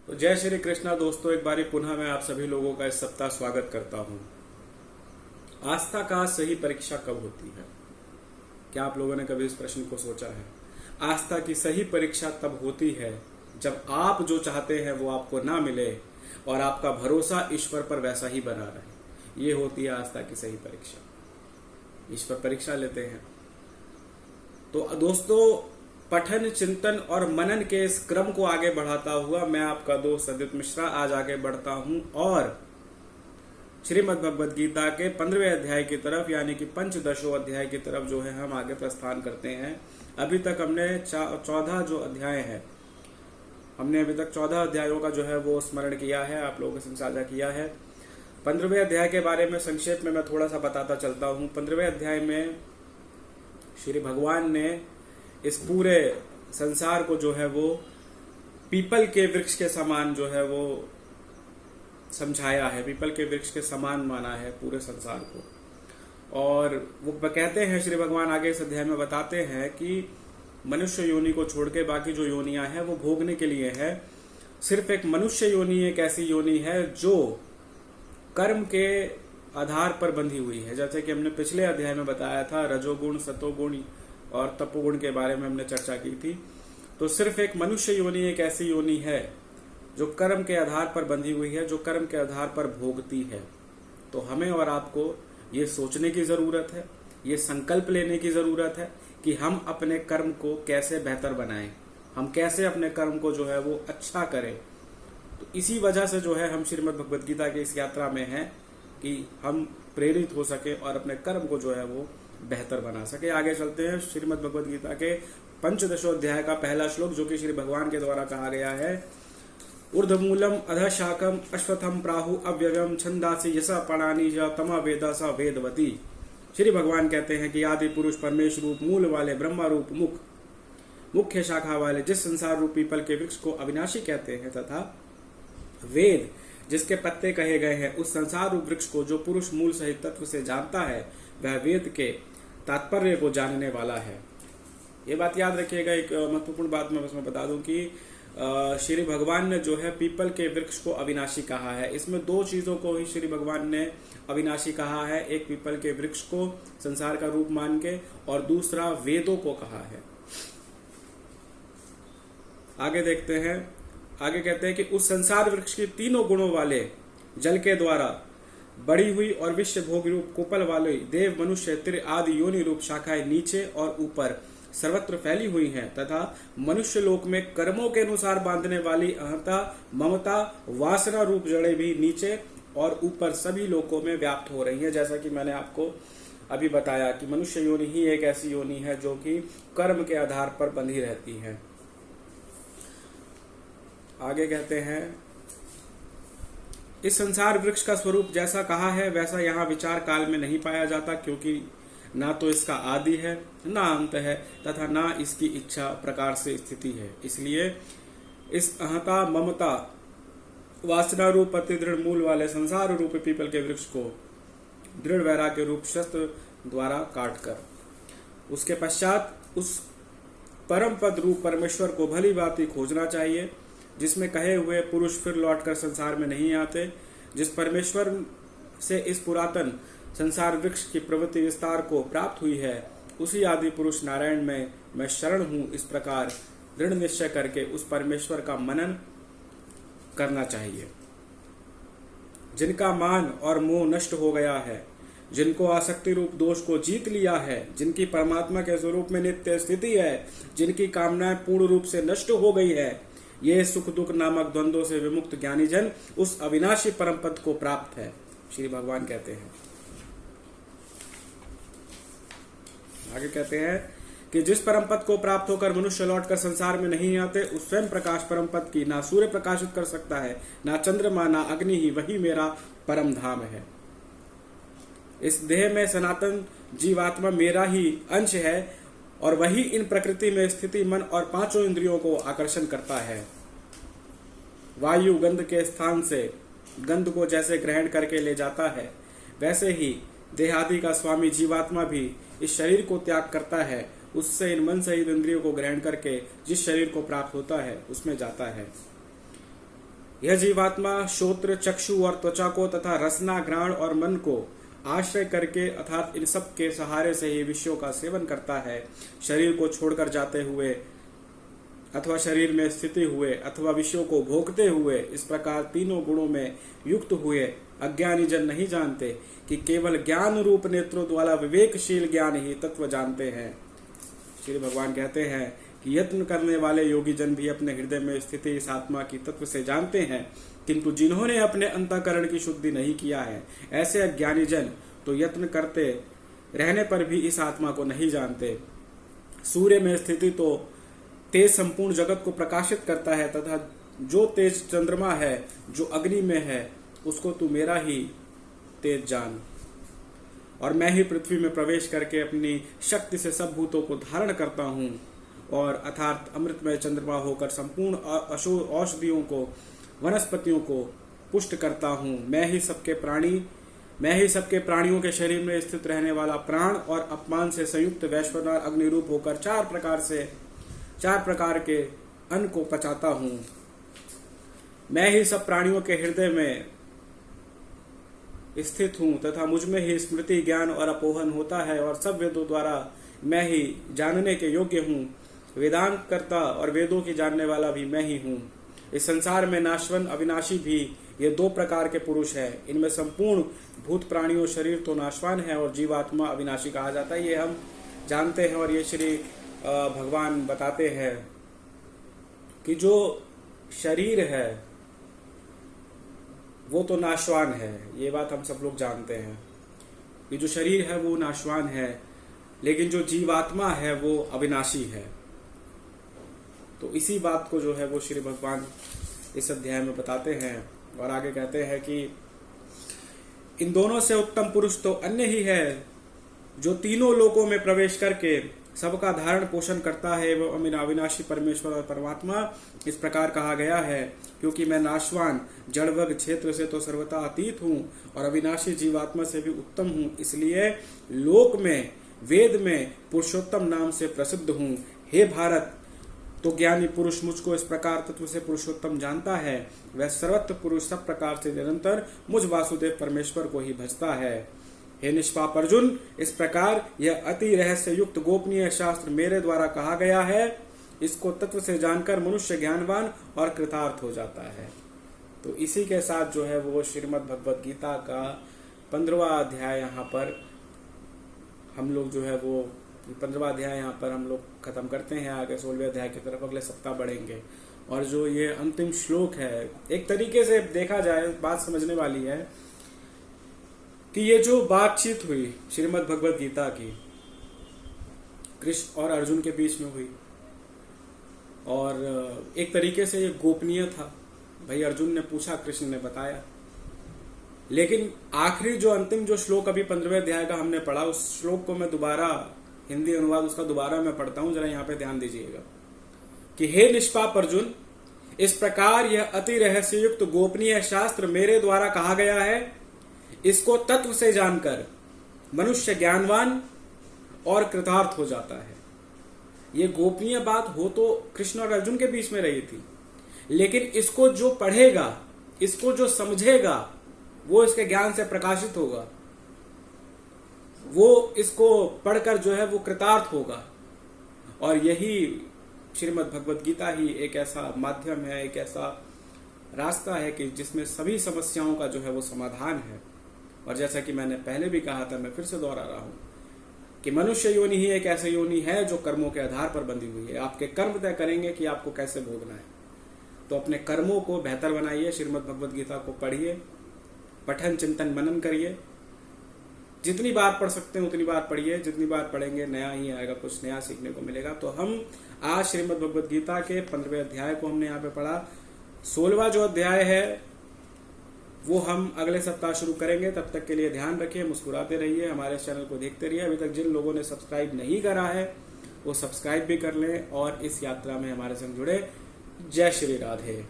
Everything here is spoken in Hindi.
तो जय श्री कृष्णा दोस्तों, एक बारी पुनः मैं आप सभी लोगों का इस सप्ताह स्वागत करता हूं। आस्था का सही परीक्षा कब होती है? क्या आप लोगों ने कभी इस प्रश्न को सोचा है? आस्था की सही परीक्षा तब होती है जब आप जो चाहते हैं वो आपको ना मिले और आपका भरोसा ईश्वर पर वैसा ही बना रहे। ये होती है आस्था की सही परीक्षा। ईश्वर परीक्षा लेते हैं। तो दोस्तों, पठन, चिंतन और मनन के इस क्रम को आगे बढ़ाता हुआ मैं आपका दोस्त अदित मिश्रा आज आगे बढ़ता हूं और श्रीमद् भगवद गीता के 15वें अध्याय की तरफ यानी कि पंचदशो अध्याय की तरफ जो है हम आगे प्रस्थान करते हैं। अभी तक हमने 14 जो अध्याय है, हमने अभी तक 14 अध्यायों का जो है वो स्मरण किया है, आप लोगों के संग साझा किया है। 15वें अध्याय के बारे में संक्षेप में मैं थोड़ा सा बताता चलता हूं। 15वें अध्याय में श्री भगवान ने इस पूरे संसार को जो है वो पीपल के वृक्ष के समान जो है वो समझाया है, पीपल के वृक्ष के समान माना है पूरे संसार को। और वो कहते हैं, श्री भगवान आगे इस अध्याय में बताते हैं कि मनुष्य योनि को छोड़ के बाकी जो योनियां हैं वो भोगने के लिए है। सिर्फ एक मनुष्य योनि एक ऐसी योनि है जो कर्म के आधार पर बंधी हुई है। जैसे कि हमने पिछले अध्याय में बताया था, रजोगुण, सतोगुण और तपोगुण के बारे में हमने चर्चा की थी। तो सिर्फ एक मनुष्य योनि एक ऐसी योनि है जो कर्म के आधार पर बंधी हुई है, जो कर्म के आधार पर भोगती है। तो हमें और आपको ये सोचने की जरूरत है, ये संकल्प लेने की जरूरत है कि हम अपने कर्म को कैसे बेहतर बनाएं, हम कैसे अपने कर्म को जो है वो अच्छा करें। तो इसी वजह से जो है हम श्रीमद् भगवद गीता की इस यात्रा में हैं कि हम प्रेरित हो सके और अपने कर्म को जो है वो बेहतर बना सके। आगे चलते हैं श्रीमद् भगवद गीता के पंचदशोध्याय का पहला श्लोक, जो कि श्री भगवान के द्वारा कहा गया है। ऊर्ध्वमूलम अधः शाखम अश्वत्थम प्राहु अव्ययम छंदासि यसा पणानि च तमा वेदा सा वेदवती। श्री भगवान कहते हैं कि आदि पुरुष परमेश रूप मूल वाले ब्रह्मा रूप मुख्य शाखा वाले जिस संसार रूप पीपल के वृक्ष को अविनाशी कहते हैं तथा वेद जिसके पत्ते कहे गए हैं, उस संसार रूप वृक्ष को जो पुरुष मूल सहित तत्व से जानता है वह वेद के तात्पर्य को जानने वाला है। ये बात याद रखिएगा। एक महत्वपूर्ण बात मैं उसमें बता दूं कि श्री भगवान ने जो है पीपल के वृक्ष को अविनाशी कहा है। इसमें दो चीजों को ही श्री भगवान ने अविनाशी कहा है, एक पीपल के वृक्ष को संसार का रूप मान के और दूसरा वेदों को कहा है। आगे देखते हैं, आगे कहते हैं कि उस संसार वृक्ष के तीनों गुणों वाले जल के द्वारा बढ़ी हुई और विश्व भोग रूप कोपल वाले देव, मनुष्य, तिर आदि योनि रूप शाखाएं नीचे और ऊपर सर्वत्र फैली हुई हैं तथा मनुष्य लोक में कर्मों के अनुसार बांधने वाली अहंता, ममता, वासना रूप जड़ें भी नीचे और ऊपर सभी लोकों में व्याप्त हो रही हैं। जैसा कि मैंने आपको अभी बताया कि मनुष्य योनि ही एक ऐसी योनि है जो कि कर्म के आधार पर बंधी रहती है। आगे कहते हैं, इस संसार वृक्ष का स्वरूप जैसा कहा है वैसा यहाँ विचार काल में नहीं पाया जाता, क्योंकि ना तो इसका आदि है ना अंत है तथा ना इसकी इच्छा प्रकार से स्थिति है। इसलिए इस अहंता, ममता, वासना रूप अति दृढ़ मूल वाले संसार रूप पीपल के वृक्ष को दृढ़ वैराग्य रूप शस्त्र द्वारा काटकर उसके पश्चात उस परम पद रूप परमेश्वर को भली भांति खोजना चाहिए, जिसमें कहे हुए पुरुष फिर लौटकर संसार में नहीं आते। जिस परमेश्वर से इस पुरातन संसार वृक्ष की प्रवृत्ति विस्तार को प्राप्त हुई है, उसी आदि पुरुष नारायण में मैं शरण हूं, इस प्रकार दृढ़ निश्चय करके उस परमेश्वर का मनन करना चाहिए। जिनका मान और मोह नष्ट हो गया है, जिनको आसक्ति रूप दोष को जीत लिया है, जिनकी परमात्मा के स्वरूप में नित्य स्थिति है, जिनकी कामनाएं पूर्ण रूप से नष्ट हो गई है, ये सुख दुख नामक द्वंद्वों से विमुक्त ज्ञानी जन उस अविनाशी परम पद को प्राप्त है, श्री भगवान कहते हैं। आगे कहते हैं कि जिस परम पद को प्राप्त होकर मनुष्य लौटकर संसार में नहीं आते, उस स्वयं प्रकाश परम पद की ना सूर्य प्रकाशित कर सकता है, ना चंद्रमा, ना अग्नि ही, वही मेरा परम धाम है। इस देह में सनातन जीवात्मा मेरा ही अंश है और वही इन प्रकृति में स्थिति मन और पांचों इंद्रियों को आकर्षण करता है। वायु गंध के स्थान से गंध को जैसे ग्रहण करके ले जाता है, वैसे ही देहादि का स्वामी जीवात्मा भी इस शरीर को त्याग करता है, उससे इन मन सहित इंद्रियों को ग्रहण करके जिस शरीर को प्राप्त होता है उसमें जाता है। यह जीवात्मा श्रोत्र, चक्षु और त्वचा को तथा रसना, घ्राण और मन को आश्रय करके अर्थात इन सब के सहारे से ही विषयों का सेवन करता है। शरीर को छोड़कर जाते हुए अथवा शरीर में स्थिति हुए अथवा विषयों को भोगते हुए इस प्रकार तीनों गुणों में युक्त हुए अज्ञानी जन नहीं जानते कि केवल ज्ञान रूप नेत्रों द्वारा विवेकशील ज्ञान ही तत्व जानते हैं। श्री भगवान कहते हैं कि यत्न करने वाले योगी जन भी अपने हृदय में स्थिति इस आत्मा की तत्व से जानते हैं, किंतु जिन्होंने अपने अंतःकरण की शुद्धि नहीं किया है ऐसे अज्ञानी जन तो यत्न करते रहने पर भी इस आत्मा को नहीं जानते। सूर्य में स्थिति तो तेज संपूर्ण जगत को प्रकाशित करता है तथा जो तेज चंद्रमा है जो अग्नि में है उसको तू मेरा ही तेज जान। और मैं ही पृथ्वी में प्रवेश करके अपनी शक्ति से सब भूतों को धारण करता हूँ और अर्थात अमृतमय चंद्रमा होकर संपूर्ण औषधियों को, वनस्पतियों को पुष्ट करता हूँ। मैं ही सबके प्राणियों के शरीर में स्थित रहने वाला प्राण और अपमान से संयुक्त वैश्वानर अग्नि रूप होकर चार प्रकार के अन्न को पचाता हूँ। मैं ही सब प्राणियों के हृदय में स्थित हूँ तथा मुझ में ही स्मृति, ज्ञान और अपोहन होता है और सब वेदों द्वारा मैं ही जानने के योग्य हूँ। वेदांत करता और वेदों की जानने वाला भी मैं ही हूँ। इस संसार में नाशवन, अविनाशी भी ये दो प्रकार के पुरुष है। इनमें संपूर्ण भूत प्राणियों शरीर तो नाशवान है और जीवात्मा अविनाशी कहा जाता है। ये हम जानते हैं और ये श्री भगवान बताते हैं कि जो शरीर है वो तो नाशवान है। ये बात हम सब लोग जानते हैं कि जो शरीर है वो नाशवान है, लेकिन जो जीवात्मा है वो अविनाशी है। तो इसी बात को जो है वो श्री भगवान इस अध्याय में बताते हैं और आगे कहते हैं कि इन दोनों से उत्तम पुरुष तो अन्य ही है जो तीनों लोकों में प्रवेश करके सबका धारण पोषण करता है। एवं अविनाशी परमेश्वर और परमात्मा इस प्रकार कहा गया है क्योंकि मैं नाशवान जड़वग क्षेत्र से तो सर्वथा अतीत हूँ और अविनाशी जीवात्मा से भी उत्तम हूँ, इसलिए लोक में वेद में पुरुषोत्तम नाम से प्रसिद्ध हूँ। हे भारत, तो ज्ञानी पुरुष मुझको इस प्रकार तत्व से पुरुषोत्तम जानता है, वह सर्वत्र पुरुष सब प्रकार से निरंतर मुझ वासुदेव परमेश्वर को ही भजता है। हे निष्पाप अर्जुन, इस प्रकार यह अति रहस्य युक्त गोपनीय शास्त्र मेरे द्वारा कहा गया है। इसको तत्व से जानकर मनुष्य ज्ञानवान और कृतार्थ हो जाता है। तो इसी के साथ जो है वो श्रीमद् भगवद गीता का 15वां अध्याय यहाँ पर हम लोग जो है वो 15वां अध्याय यहाँ पर हम लोग खत्म करते हैं। आगे 16वें अध्याय की तरफ अगले सप्ताह बढ़ेंगे। और जो ये अंतिम श्लोक है, एक तरीके से देखा जाए बात समझने वाली है कि ये जो बातचीत हुई श्रीमद् भगवद गीता की कृष्ण और अर्जुन के बीच में हुई और एक तरीके से ये गोपनीय था। भाई अर्जुन ने पूछा, कृष्ण ने बताया, लेकिन आखिरी जो अंतिम जो श्लोक अभी 15वें अध्याय का हमने पढ़ा, उस श्लोक को मैं दोबारा हिंदी अनुवाद उसका दोबारा मैं पढ़ता हूं, जरा यहाँ पे ध्यान दीजिएगा कि हे निष्पाप अर्जुन, इस प्रकार यह अति रहस्य युक्त गोपनीय शास्त्र मेरे द्वारा कहा गया है। इसको तत्व से जानकर मनुष्य ज्ञानवान और कृतार्थ हो जाता है। ये गोपनीय बात हो तो कृष्ण और अर्जुन के बीच में रही थी, लेकिन इसको जो पढ़ेगा, इसको जो समझेगा, वो इसके ज्ञान से प्रकाशित होगा, वो इसको पढ़कर जो है वो कृतार्थ होगा। और यही श्रीमद् भगवद गीता ही एक ऐसा माध्यम है, एक ऐसा रास्ता है कि जिसमें सभी समस्याओं का जो है वो समाधान है। और जैसा कि मैंने पहले भी कहा था, मैं फिर से दोहरा रहा हूं कि मनुष्य योनि ही एक ऐसी योनि है जो कर्मों के आधार पर बंधी हुई है। आपके कर्म तय करेंगे कि आपको कैसे भोगना है। तो अपने कर्मों को बेहतर बनाइए, श्रीमद् भगवद गीता को पढ़िए, पठन चिंतन मनन करिए। जितनी बार पढ़ सकते हैं उतनी बार पढ़िए, जितनी बार पढ़ेंगे नया ही आएगा, कुछ नया सीखने को मिलेगा। तो हम आज श्रीमद् भगवद गीता के 15वें अध्याय को हमने यहाँ पे पढ़ा। 16वां जो अध्याय है वो हम अगले सप्ताह शुरू करेंगे। तब तक के लिए ध्यान रखिए, मुस्कुराते रहिए, हमारे चैनल को देखते रहिए। अभी तक जिन लोगों ने सब्सक्राइब नहीं करा है वो सब्सक्राइब भी कर लें और इस यात्रा में हमारे संग जुड़े। जय श्री राधे।